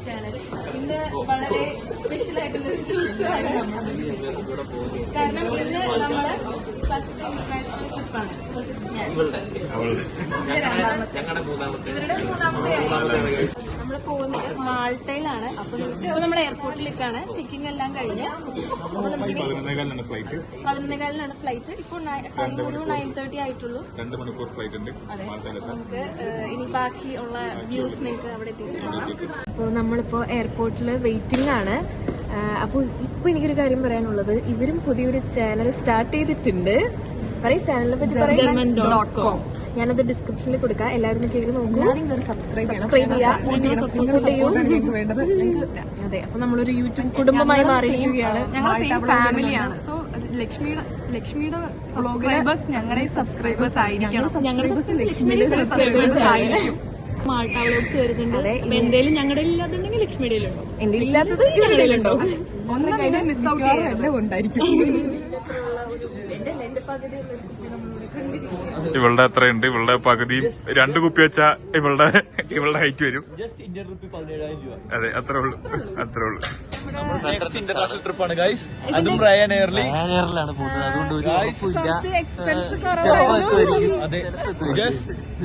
Channel. ഇന്ന് വളരെ special ആയിട്ടുള്ളൊരു ദിവസമാണ്. കാരണം ഇന്ന് നമ്മള് ഫസ്റ്റ് ഇന്റർനാഷണൽ ട്രിപ്പാണ്. ഇവരുടെ മൂന്നാമത്തെ. നമ്മൾ പോകുന്നത് മാൾട്ടയിലാണ്. അപ്പൊ നമ്മൾ എയർപോർട്ടിലേക്കാണ്. ചെക്കിംഗ് എല്ലാം കഴിഞ്ഞ് 11:15 ഫ്ലൈറ്റ്. ഇപ്പോൾ ഒരു 9:30 ആയിട്ടുള്ളൂ. 2 മണിക്കൂർ ഫ്ലൈറ്റ് ഉണ്ട്. നമുക്ക് ഇനി ബാക്കിയുള്ള വ്യൂസ് നിങ്ങൾക്ക് അവിടെ എത്തിയിട്ടുണ്ട്. അപ്പോൾ നമ്മളിപ്പോ എയർപോർട്ടിൽ വെയിറ്റിംഗ് ആണ്. അപ്പോൾ ഇപ്പൊ എനിക്കൊരു കാര്യം പറയാനുള്ളത്, ഇവരും പുതിയൊരു ചാനൽ സ്റ്റാർട്ട് ചെയ്തിട്ടുണ്ട്. ചാനലിനെ പറ്റി German.com. ഞാനത് ഡിസ്ക്രിപ്ഷനിൽ കൊടുക്കാം. എല്ലാവരും കേൾക്കി നോക്കൂ, സബ്സ്ക്രൈബ് ചെയ്യാം, സപ്പോർട്ട് ചെയ്യൂ. അതെ, അപ്പൊ നമ്മളൊരു യൂട്യൂബ് കുടുംബമായി മാറിയിരിക്കുകയാണ്. ഞങ്ങൾ സെയിം ഫാമിലിയാണ്. സോ ലക്ഷ്മിയുടെ സബ്സ്ക്രൈബേഴ്സ് ഞങ്ങളുടെ സബ്സ്ക്രൈബേഴ്സ് ആയിരിക്കും. ലക്ഷ്മിയുടെ സബ്സ്ക്രൈബേഴ്സ് ആയിരിക്കും. മാൾട്ട വ്ലോഗ്സ് വരുന്നുണ്ട്. എന്തേലും ഞങ്ങളുടെ ഇല്ലാത്തുണ്ടെങ്കിൽ ലക്ഷ്മിയുടെ ഉണ്ടോ, എന്റെ ഇല്ലാത്തത് ഇവരുടെ ഉണ്ടോ, ഒന്നും മിസ് ഔട്ട് എല്ലാം ഉണ്ടായിരിക്കും. ഇവളുടെ എത്രയുണ്ട്? ഇവളുടെ പകുതി 2 കുപ്പി വെച്ചാ ഇവളുടെ ഹൈറ്റ് വരും. അതെ, അത്രേ ഉള്ളൂ. ഇന്റർനാഷണൽ ട്രിപ്പാണ് ഗൈസ്. അതും റയാനെയറിലാണ് പോകുന്നത്. അതുകൊണ്ട് ഒരു അതെ,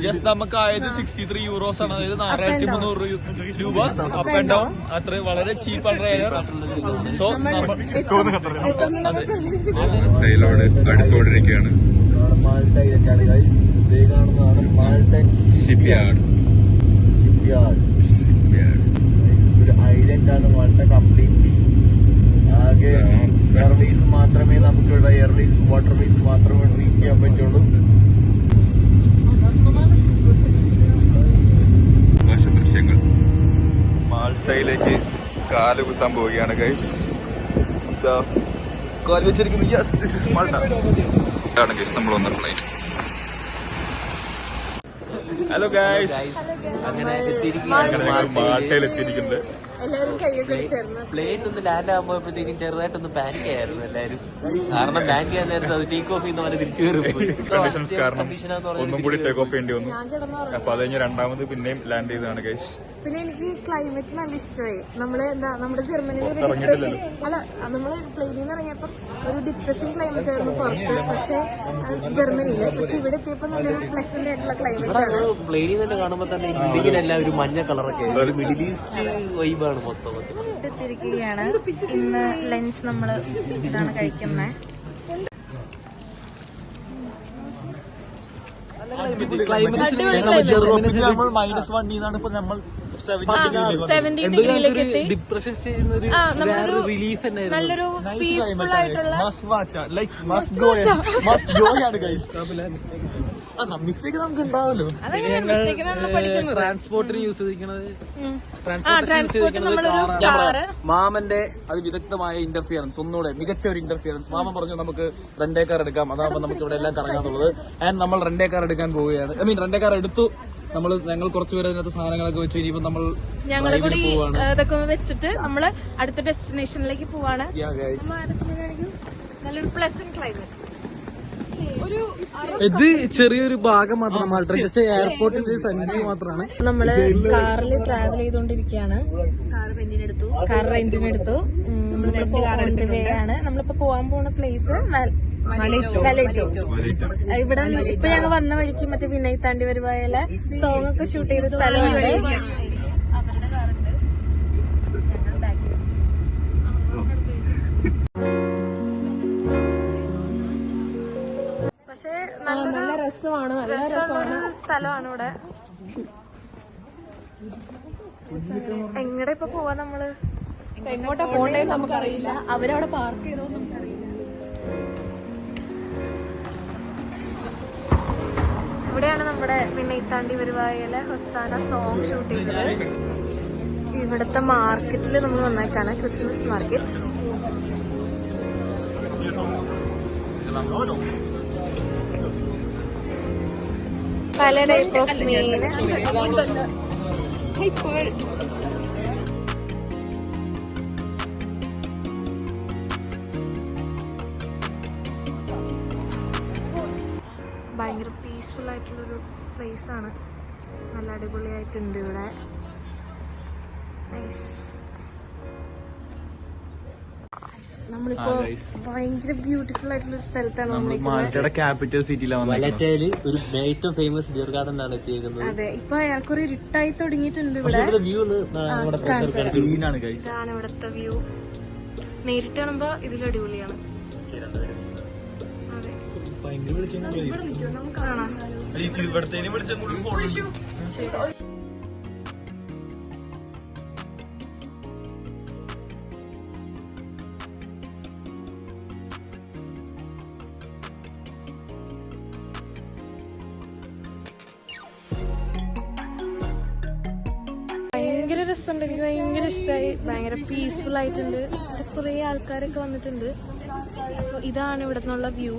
ജസ്റ്റ് നമുക്കായത് 63 യൂറോസ് ആണ്. അതായത് 4300 രൂപ അപ്പ് ആൻഡ് ഡൗൺ. അത്ര വളരെ ചീപ്പാണ് റയാനെയർ. സോ അടുത്തോണ്ടിരിക്കുകയാണ്. മാൾട്ടയിലേക്കാണ് ഗൈസ്. ഇതേ കാണുന്നതാണ് മാൾട്ടൻ ഷിപ്പ്യാർഡ്. ഒരു ഐലൻഡ് ആണ് മാൾട്ട കംപ്ലീറ്റ്ലി. ആകെ എയർവേസ് മാത്രമേ നമുക്കിവിടെ വാട്ടർ വേസ് മാത്രമേ റീച്ച് ചെയ്യാൻ പറ്റുള്ളൂ. ദൃശ്യങ്ങൾ. മാൾട്ടയിലേക്ക് കാല് കുത്താൻ പോവുകയാണ് ഗൈസ്. കാല് വെച്ചിരിക്കുന്നു. Yes, this is Malta. ഇതാണ് ഗൈസ് നമ്മൾ വന്ന ഫ്ലൈറ്റ്. ഹലോ ഗൈസ്, അങ്ങനെ മാൾട്ടയിൽ എത്തിയിരിക്കുന്നത്. പ്ലേറ്റ് ഒന്ന് ലാൻഡ് ആകുമ്പോഴത്തേക്കും ചെറുതായിട്ടൊന്ന് പാനിക് ആയിരുന്നു എല്ലാവരും. കാരണം ലാൻഡ് ചെയ്യാൻ നേരത്തെ അത് ടേക്ക് ഓഫ് ചെയ്യുന്ന പോലെ തിരിച്ചു കണ്ടീഷൻസ് കാരണം ഒന്നും കൂടി ടേക്ക് ഓഫ് ചെയ്യേണ്ടി വന്നു. അപ്പൊ അത് കഴിഞ്ഞ് രണ്ടാമത് പിന്നെയും ലാൻഡ് ചെയ്തതാണ് ഗൈസ്. പിന്നെ എനിക്ക് ക്ലൈമറ്റ് നല്ല ഇഷ്ടമായി. നമ്മുടെ ജർമ്മനിയിൽ നമ്മള് പ്ലെയിനിൽ നിന്ന് ഇറങ്ങിയപ്പോ ഒരു ഡിപ്രസിംഗ് ക്ലൈമറ്റ് ആയിരുന്നു പുറത്ത്. പക്ഷെ ജർമ്മനിയില് ഇവിടെ എത്തിയപ്പോ നല്ലൊരു പ്ലസന്റ് ആയിട്ടുള്ള ക്ലൈമറ്റ് ആണ്. പ്ലെയിനിൽ തന്നെ കാണുമ്പോൾ തന്നെ ബിൽഡിങ്ങിനെല്ലാം ഒരു മഞ്ഞ കളറൊക്കെ മിഡിൽ ഈസ്റ്റ് വൈബാണ് മൊത്തം. എത്തിയിരിക്കുകയാണ്. ഇന്ന് ലഞ്ച് നമ്മള് ഇതാണ് കഴിക്കുന്നത്. നമ്മൾ -1 ഇപ്പൊ നമ്മൾ 70 ഡിഗ്രിയിലേക്ക് എത്തി. ഡിപ്രഷൻ ചെയ്യുന്ന റിലീഫ് നല്ലൊരു പീസ്ഫുൾ ആയിട്ടുള്ള മിസ്റ്റേക്ക് നമുക്ക് ഉണ്ടാവല്ലോ. ട്രാൻസ്പോർട്ടിന് യൂസ് ചെയ്തിരിക്കുന്നത് മാമന്റെ വിദഗ്ധമായ ഇന്റർഫിയറൻസ്, ഒന്നുകൂടെ മികച്ച ഒരു ഇന്റർഫിയറൻസ്. മാമൻ പറഞ്ഞു നമുക്ക് റെന്റേ കാർ എടുക്കാം, അതാകുമ്പോൾ നമുക്ക് ഇവിടെ എല്ലാം കറങ്ങാന്നുള്ളത്. ആൻഡ് നമ്മൾ റെന്റേ കാർ എടുക്കാൻ പോവുകയാണ്. റെന്റേ കാർ എടുത്തു. ഞങ്ങൾ കുറച്ചുപേര് അതിനകത്ത് സാധനങ്ങളൊക്കെ വെച്ചു. ഇനിയിപ്പോ ഞങ്ങൾ കൂടി ഇതൊക്കെ വെച്ചിട്ട് നമ്മള് അടുത്ത ഡെസ്റ്റിനേഷനിലേക്ക് പോവാണ്. നല്ലൊരു പ്ലസന്റ് ക്ലൈമറ്റ്. ഇത് ചെറിയൊരു ഭാഗം മാത്രമാണ് മാൾട്ട. പക്ഷേ എയർപോർട്ടിന്റെ ഫ്രണ്ടിൽ മാത്രമാണ്. നമ്മള് കാറിൽ ട്രാവൽ ചെയ്തോണ്ടിരിക്കുകയാണ്. കാർ റെന്റിനെടുത്തു. നമ്മളിപ്പോ പോവാൻ പോണ പ്ലേസ് ഇവിടെ. ഇപ്പൊ ഞങ്ങൾ വന്ന വഴിക്ക് മറ്റേ വിനയ് താണ്ടി വരുവായ സോങ് ഒക്കെ ഷൂട്ട് ചെയ്ത സ്ഥലമാണ്. പക്ഷെ നല്ല രസമാണ്. സ്ഥലമാണ് ഇവിടെ. എങ്ങടെ ഇപ്പൊ പോവാ നമ്മള്? എങ്ങോട്ടാ പോണ്ടേന്ന് നമുക്കറിയില്ല. അവരവിടെ പാർക്ക് ചെയ്തോ നമുക്കറിയില്ല. ഇവിടെയാണ് നമ്മുടെ വിനയ് താണ്ടി വരുവായ ഹൊസാന സോങ് ഷൂട്ട് ചെയ്തത്. ഇവിടുത്തെ മാർക്കറ്റിൽ നമ്മൾ വന്നേക്കാണ്, ക്രിസ്മസ് മാർക്കറ്റ്. പല ടൈപ്പ് ഓഫ് മീൻ. ഭയങ്കര പീസ്ഫുൾ ആയിട്ടുള്ളൊരു പ്ലേസ് ആണ്. നല്ല അടിപൊളിയായിട്ടുണ്ട് ഇവിടെ. നമ്മളിപ്പോ ഭയങ്കര ബ്യൂട്ടിഫുൾ ആയിട്ടുള്ള ഒരു സ്ഥലത്താണ് നമ്മളിരിക്കുന്നത്. മാൾട്ടയുടെ ക്യാപിറ്റൽ സിറ്റിയിലാണ് മലറ്റയില് ഒരു ഏറ്റവും ഫേമസ് ബിയർ ഗാർഡൻ ആണ് എത്തിയിരിക്കുന്നത്. അതെ, ഇപ്പൊ ഏർക്കൊരു ഇരുട്ടായി തുടങ്ങിയിട്ടുണ്ട് ഇവിടെ. വ്യൂ സീനാണ് ഗൈസ്. ഇതാണ് ഇവിടത്തെ വ്യൂ. നേരിട്ട് കാണുമ്പോ ഇതിൽ അടിപൊളിയാണ്. അതെ, നമുക്ക് കാണാം. ഭയങ്കര രസമുണ്ട്, എനിക്ക് ഭയങ്കര ഇഷ്ടമായി. ഭയങ്കര പീസ്ഫുൾ ആയിട്ടുണ്ട്. ഇവിടെ കുറെ ആൾക്കാരൊക്കെ വന്നിട്ടുണ്ട്. അപ്പൊ ഇതാണ് ഇവിടെ നിന്നുള്ള view.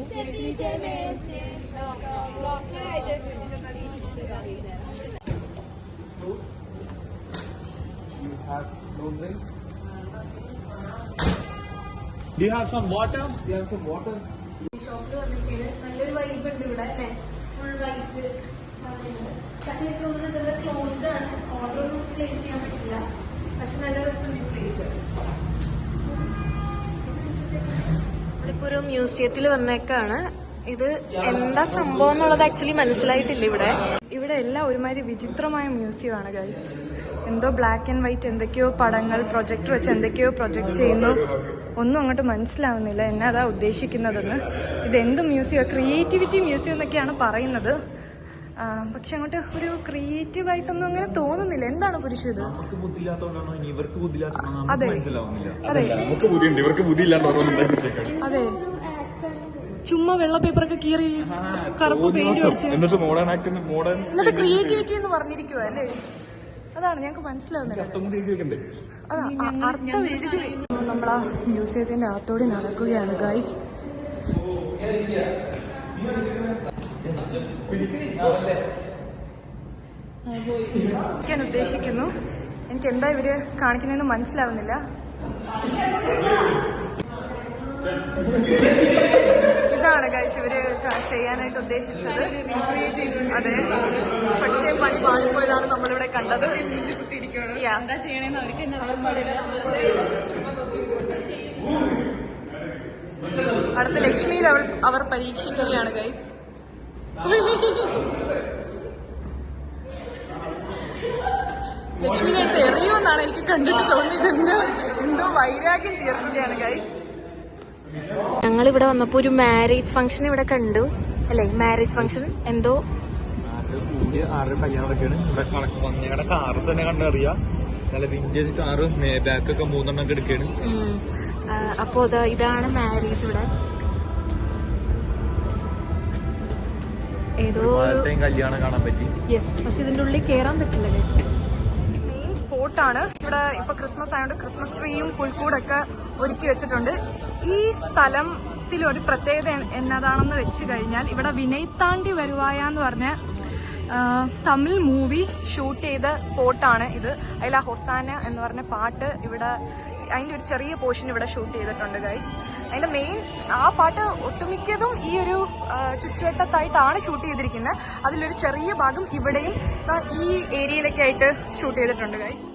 Do you have some water? ഷോപ്പിൽ വന്നിട്ട് നല്ലൊരു വൈബ് ഉണ്ട് ഇവിടെ. ഫുൾ വൈറ്റ് പക്ഷെ എനിക്ക് തോന്നുന്നത് ഇവിടെ ക്ലോസ്ഡ് ആണ്. ഓർഡർ ഒന്നും പ്ലേസ് ചെയ്യാൻ പറ്റില്ല. പക്ഷെ നല്ല രസമുണ്ട് പ്ലേസ്. ഇവിടിപ്പോ ഒരു മ്യൂസിയത്തിൽ വന്നേക്കാണ്. ഇത് എന്താ സംഭവം എന്നുള്ളത് ആക്ച്വലി മനസ്സിലായിട്ടില്ല. ഇവിടെ എല്ലാം ഒരുമാതിരി വിചിത്രമായ മ്യൂസിയം ആണ് ഗൈസ്. എന്തോ ബ്ലാക്ക് ആൻഡ് വൈറ്റ് എന്തൊക്കെയോ പടങ്ങൾ പ്രൊജക്ടർ വെച്ച് എന്തൊക്കെയോ പ്രൊജക്ട് ചെയ്യുന്നു. ഒന്നും അങ്ങോട്ട് മനസ്സിലാവുന്നില്ല എന്നാ ഉദ്ദേശിക്കുന്നതെന്ന്. ഇതെന്ത് മ്യൂസിയം? ക്രിയേറ്റിവിറ്റി മ്യൂസിയം എന്നൊക്കെയാണ് പറയുന്നത്. പക്ഷെ അങ്ങോട്ട് ഒരു ക്രിയേറ്റീവ് ആയിട്ടൊന്നും അങ്ങനെ തോന്നുന്നില്ല. എന്താണ് പുരുഷ ഇത്? അതെ അതെ അതെ, ചുമ്മാ വെള്ള പേപ്പറൊക്കെ കീറി കറുപ്പ് പെയിന്റ് അടിച്ച് എന്നിട്ട് ക്രിയേറ്റിവിറ്റി എന്ന് പറഞ്ഞിരിക്കുവോ അല്ലേ? അതാണ് ഞങ്ങൾക്ക് മനസ്സിലാവുന്നില്ല. അർത്ഥം എഴുതി നമ്മളാ മ്യൂസിയത്തിന്റെ അകത്തോടെ നടക്കുകയാണ് ഗൈസ്. ഞാൻ ഉദ്ദേശിക്കുന്നു, എനിക്ക് എന്താ ഇവര് കാണിക്കുന്നതെന്ന് മനസ്സിലാവുന്നില്ല. ഇതാണ് ഗൈസ് ഇവര് ചെയ്യാനായിട്ട് ഉദ്ദേശിച്ചത്. അതെ, പക്ഷേ പണി പാളിപ്പോയതാണ് നമ്മളിവിടെ കണ്ടത്. എന്താ ചെയ്യണേന്ന് അവർക്ക് അടുത്ത ലക്ഷ്മിയിൽ അവർ പരീക്ഷിക്കുകയാണ് ഗൈസ്. ലക്ഷ്മിനെ അടുത്ത് എറിയുമെന്നാണ് എനിക്ക് കണ്ടിട്ട് തോന്നിയത്. എന്തോ വൈരാഗ്യം തീർക്കുകയാണ് ഗൈസ്. ഞങ്ങളിവിടെ വന്നപ്പോ ഒരു മാരേജ് ഫംഗ്ഷൻ ഇവിടെ കണ്ടു അല്ലേ? മാരേജ് ഫംഗ്ഷൻ എന്തോ ഞങ്ങളുടെ കാറ് തന്നെ കണ്ടറിയാം. നല്ല വിന്റേജ് കാറ് ബാക്കൊക്കെ 3 എടുക്കാണ്. അപ്പോ ഇതാണ് മാരേജ്. ഇവിടെ ഏതോ കല്യാണം കാണാൻ പറ്റി. യെസ്, പക്ഷെ ഇതിന്റെ ഉള്ളിൽ കേറാൻ പറ്റില്ല ഗൈസ്. മെയിൻ സ്പോട്ടാണ് ഇവിടെ. ഇപ്പൊ ക്രിസ്മസ് ആയതുകൊണ്ട് ക്രിസ്മസ് ട്രീയും പുൽക്കൂടൊക്കെ ഒരുക്കി വെച്ചിട്ടുണ്ട്. ഈ സ്ഥലത്തിലൊരു പ്രത്യേകത എന്നതാണെന്ന് വെച്ച് കഴിഞ്ഞാൽ ഇവിടെ വിനയത്താണ്ടി വരുവായ എന്ന് പറഞ്ഞ തമിഴ് മൂവി ഷൂട്ട് ചെയ്ത സ്പോട്ടാണ് ഇത്. അതിൽ ആ ഹൊസാന എന്ന് പറഞ്ഞ പാട്ട് ഇവിടെ, അതിന്റെ ഒരു ചെറിയ പോർഷൻ ഇവിടെ ഷൂട്ട് ചെയ്തിട്ടുണ്ട് ഗൈസ്. അതിന്റെ മെയിൻ ആ പാട്ട് ഒട്ടുമിക്കതും ഈ ഒരു ചുറ്റുവട്ടത്തായിട്ടാണ് ഷൂട്ട് ചെയ്തിരിക്കുന്നത്. അതിലൊരു ചെറിയ ഭാഗം ഇവിടെയും ഈ ഏരിയയിലൊക്കെ ആയിട്ട് ഷൂട്ട് ചെയ്തിട്ടുണ്ട് ഗൈസ്.